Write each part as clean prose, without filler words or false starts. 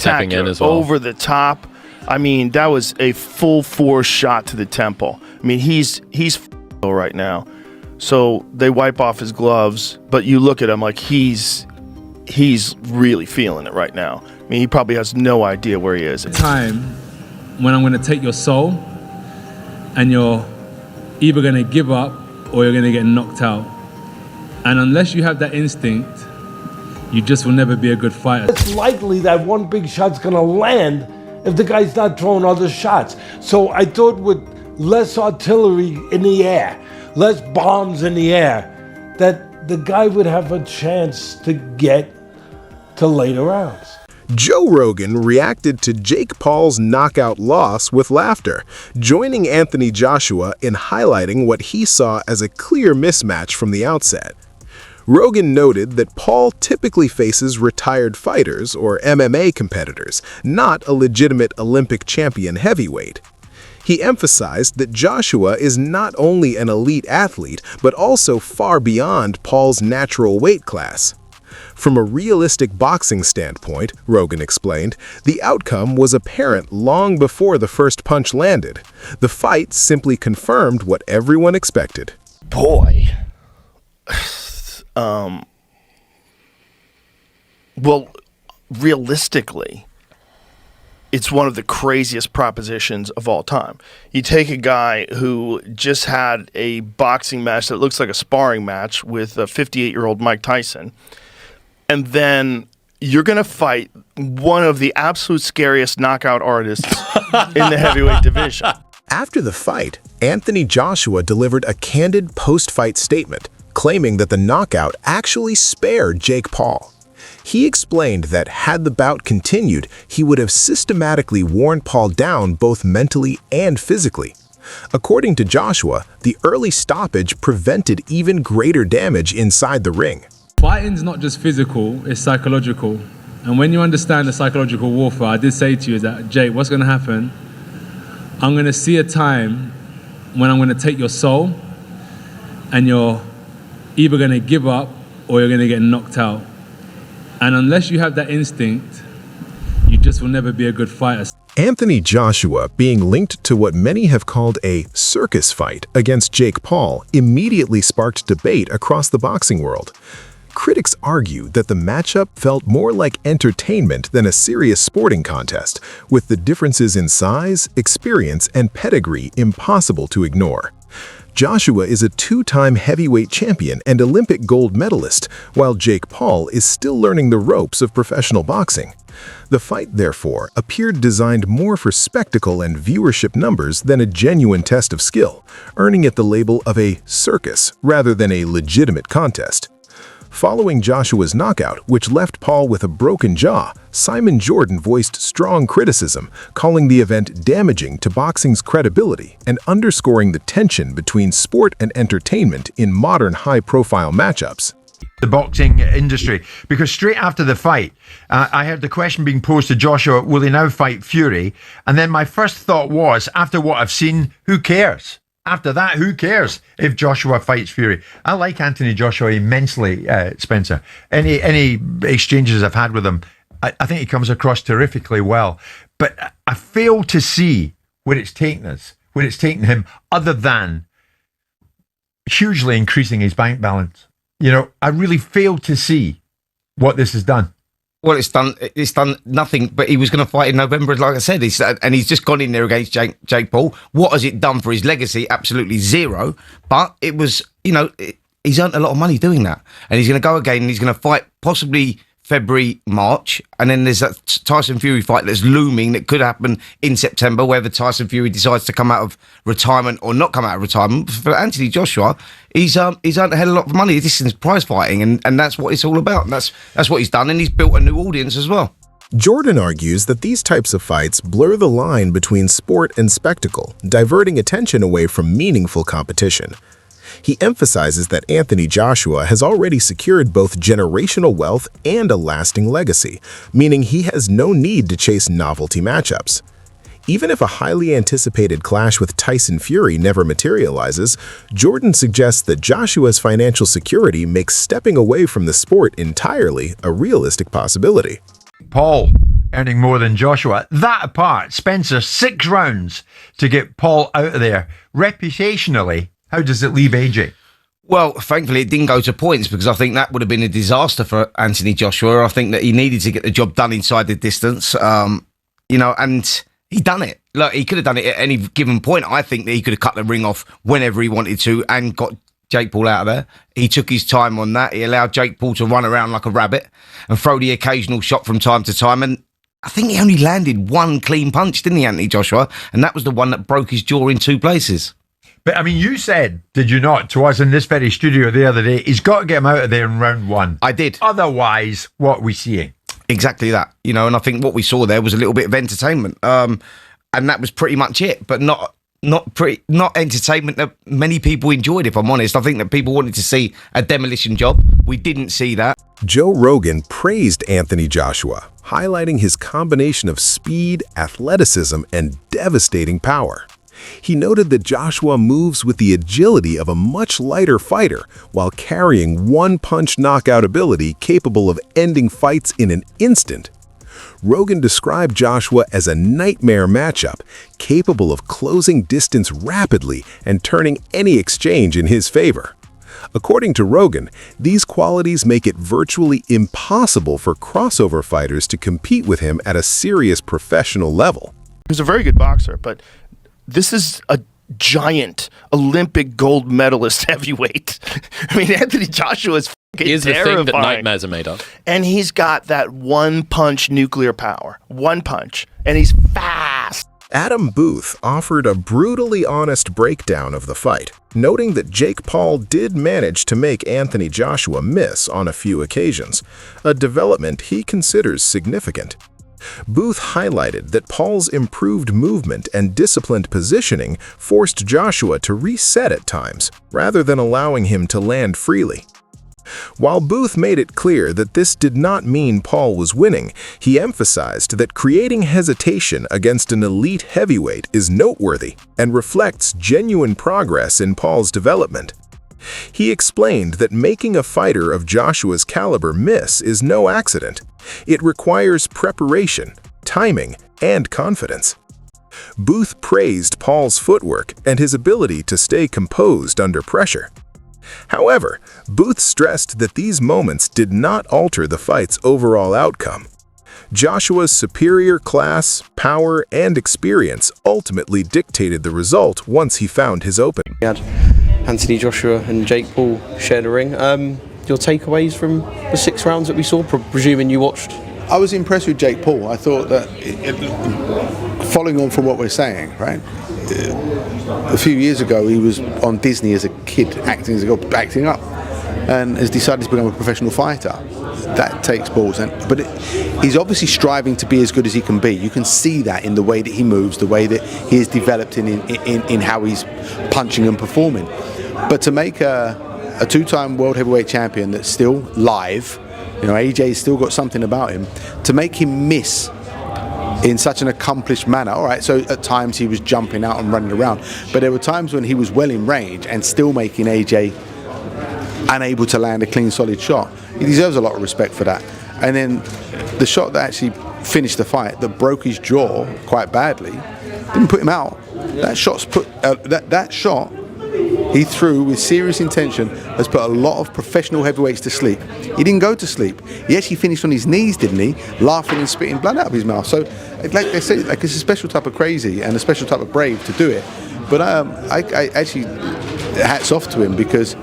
stepping in spectacular, as well. over the top. I mean, that was a full force shot to the temple. I mean, he's right now. So they wipe off his gloves, but you look at him like he's really feeling it right now. I mean, he probably has no idea where he is. Time when I'm going to take your soul and you're either going to give up or you're going to get knocked out. And unless you have that instinct, you just will never be a good fighter. It's likely that one big shot's going to land if the guy's not throwing other shots. So I thought with less artillery in the air, less bombs in the air, that the guy would have a chance to get to later rounds. Joe Rogan reacted to Jake Paul's knockout loss with laughter, joining Anthony Joshua in highlighting what he saw as a clear mismatch from the outset. Rogan noted that Paul typically faces retired fighters or MMA competitors, not a legitimate Olympic champion heavyweight. He emphasized that Joshua is not only an elite athlete, but also far beyond Paul's natural weight class. From a realistic boxing standpoint, Rogan explained, the outcome was apparent long before the first punch landed. The fight simply confirmed what everyone expected. Boy. Well, realistically, it's one of the craziest propositions of all time. You take a guy who just had a boxing match that looks like a sparring match with a 58-year-old Mike Tyson, and then you're going to fight one of the absolute scariest knockout artists in the heavyweight division. After the fight, Anthony Joshua delivered a candid post-fight statement, claiming that the knockout actually spared Jake Paul. He explained that had the bout continued, he would have systematically worn Paul down both mentally and physically. According to Joshua, the early stoppage prevented even greater damage inside the ring. Fighting's not just physical, it's psychological. And when you understand the psychological warfare, I did say to you that, Jake, what's going to happen? I'm going to see a time when I'm going to take your soul and you're either going to give up or you're going to get knocked out. And unless you have that instinct, you just will never be a good fighter. Anthony Joshua, being linked to what many have called a circus fight against Jake Paul, immediately sparked debate across the boxing world. Critics argue that the matchup felt more like entertainment than a serious sporting contest, with the differences in size, experience, and pedigree impossible to ignore. Joshua is a two-time heavyweight champion and Olympic gold medalist, while Jake Paul is still learning the ropes of professional boxing. The fight, therefore, appeared designed more for spectacle and viewership numbers than a genuine test of skill, earning it the label of a circus rather than a legitimate contest. Following Joshua's knockout, which left Paul with a broken jaw, Simon Jordan voiced strong criticism, calling the event damaging to boxing's credibility and underscoring the tension between sport and entertainment in modern high-profile matchups. The boxing industry, because straight after the fight, I heard the question being posed to Joshua, will he now fight Fury? And then my first thought was, after what I've seen, who cares? After that, who cares if Joshua fights Fury? I like Anthony Joshua immensely, Spencer. Any exchanges I've had with him, I think he comes across terrifically well. But I fail to see where it's taken us, where it's taken him, other than hugely increasing his bank balance. You know, I really fail to see what this has done. Well, it's done nothing, but he was going to fight in November, like I said, and he's just gone in there against Jake Paul. What has it done for his legacy? Absolutely zero. But it was, you know, he's earned a lot of money doing that. And he's going to go again and he's going to fight possibly February, March. And then there's that Tyson Fury fight that's looming that could happen in September, whether Tyson Fury decides to come out of retirement or not come out of retirement. For Anthony Joshua, he's earned a hell of a lot of money. This is prize fighting, and that's what it's all about. And that's what he's done, and he's built a new audience as well. Jordan argues that these types of fights blur the line between sport and spectacle, diverting attention away from meaningful competition. He emphasizes that Anthony Joshua has already secured both generational wealth and a lasting legacy, meaning he has no need to chase novelty matchups. Even if a highly anticipated clash with Tyson Fury never materializes, Jordan suggests that Joshua's financial security makes stepping away from the sport entirely a realistic possibility. Paul earning more than Joshua. That apart, Spencer, 6 rounds to get Paul out of there. Reputationally, how does it leave AJ? Well, thankfully, it didn't go to points because I think that would have been a disaster for Anthony Joshua. I think that he needed to get the job done inside the distance, and he done it. Look, he could have done it at any given point. I think that he could have cut the ring off whenever he wanted to and got Jake Paul out of there. He took his time on that. He allowed Jake Paul to run around like a rabbit and throw the occasional shot from time to time. And I think he only landed one clean punch, didn't he, Anthony Joshua? And that was the one that broke his jaw in 2 places. But, I mean, you said, did you not, to us in this very studio the other day, he's got to get him out of there in round 1. I did. Otherwise, what are we seeing? Exactly that. And I think what we saw there was a little bit of entertainment. And that was pretty much it, but not entertainment that many people enjoyed, if I'm honest. I think that people wanted to see a demolition job. We didn't see that. Joe Rogan praised Anthony Joshua, highlighting his combination of speed, athleticism, and devastating power. He noted that Joshua moves with the agility of a much lighter fighter while carrying one-punch knockout ability capable of ending fights in an instant. Rogan described Joshua as a nightmare matchup, capable of closing distance rapidly and turning any exchange in his favor. According to Rogan, these qualities make it virtually impossible for crossover fighters to compete with him at a serious professional level. He was a very good boxer, but this is a giant Olympic gold medalist heavyweight. I mean, Anthony Joshua is Here's the thing that nightmares are made of. And he's got that one-punch nuclear power. One punch. And he's fast. Adam Booth offered a brutally honest breakdown of the fight, noting that Jake Paul did manage to make Anthony Joshua miss on a few occasions, a development he considers significant. Booth highlighted that Paul's improved movement and disciplined positioning forced Joshua to reset at times, rather than allowing him to land freely. While Booth made it clear that this did not mean Paul was winning, he emphasized that creating hesitation against an elite heavyweight is noteworthy and reflects genuine progress in Paul's development. He explained that making a fighter of Joshua's caliber miss is no accident. It requires preparation, timing, and confidence. Booth praised Paul's footwork and his ability to stay composed under pressure. However, Booth stressed that these moments did not alter the fight's overall outcome. Joshua's superior class, power, and experience ultimately dictated the result once he found his opening. We had Anthony Joshua and Jake Paul share the ring. Your takeaways from the 6 rounds that we saw, presuming you watched? I was impressed with Jake Paul. I thought that, following on from what we're saying, right? A few years ago, he was on Disney as a kid, acting up, and has decided to become a professional fighter. That takes balls, but he's obviously striving to be as good as he can be. You can see that in the way that he moves, the way that he is developed in how he's punching and performing. But to make a 2-time world heavyweight champion that's still live, AJ's still got something about him, to make him miss in such an accomplished manner. All right, so at times he was jumping out and running around, but there were times when he was well in range and still making AJ unable to land a clean, solid shot. He deserves a lot of respect for that. And then the shot that actually finished the fight, that broke his jaw quite badly, didn't put him out. That shot he threw with serious intention has put a lot of professional heavyweights to sleep. He didn't go to sleep. He actually finished on his knees, didn't he? Laughing and spitting blood out of his mouth. So, like they say, it's a special type of crazy and a special type of brave to do it. But I actually, hats off to him, because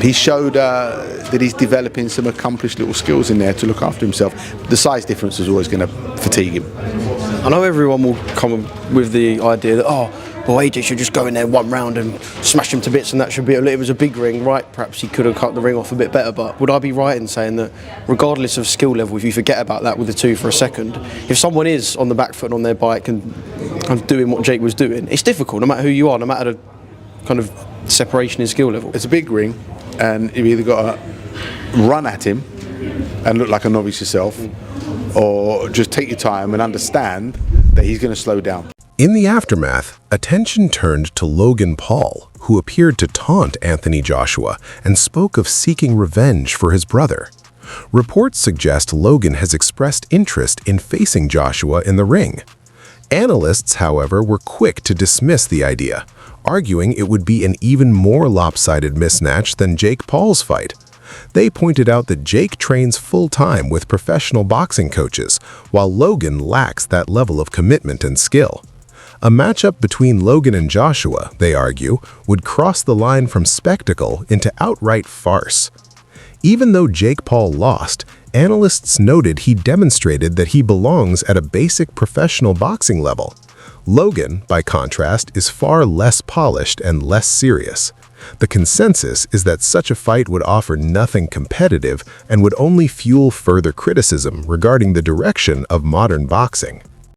he showed that he's developing some accomplished little skills in there to look after himself. The size difference is always going to fatigue him. I know everyone will come with the idea that, AJ should just go in there 1 round and smash him to bits, and that should be it was a big ring, right? Perhaps he could have cut the ring off a bit better, but would I be right in saying that regardless of skill level, if you forget about that with the 2 for a second, if someone is on the back foot and on their bike and doing what Jake was doing, it's difficult no matter who you are, no matter the kind of separation in skill level. It's a big ring, and you've either got to run at him and look like a novice yourself, or just take your time and understand that he's going to slow down. In the aftermath, attention turned to Logan Paul, who appeared to taunt Anthony Joshua and spoke of seeking revenge for his brother. Reports suggest Logan has expressed interest in facing Joshua in the ring. Analysts, however, were quick to dismiss the idea, arguing it would be an even more lopsided mismatch than Jake Paul's fight. They pointed out that Jake trains full-time with professional boxing coaches, while Logan lacks that level of commitment and skill. A matchup between Logan and Joshua, they argue, would cross the line from spectacle into outright farce. Even though Jake Paul lost, analysts noted he demonstrated that he belongs at a basic professional boxing level. Logan, by contrast, is far less polished and less serious. The consensus is that such a fight would offer nothing competitive and would only fuel further criticism regarding the direction of modern boxing.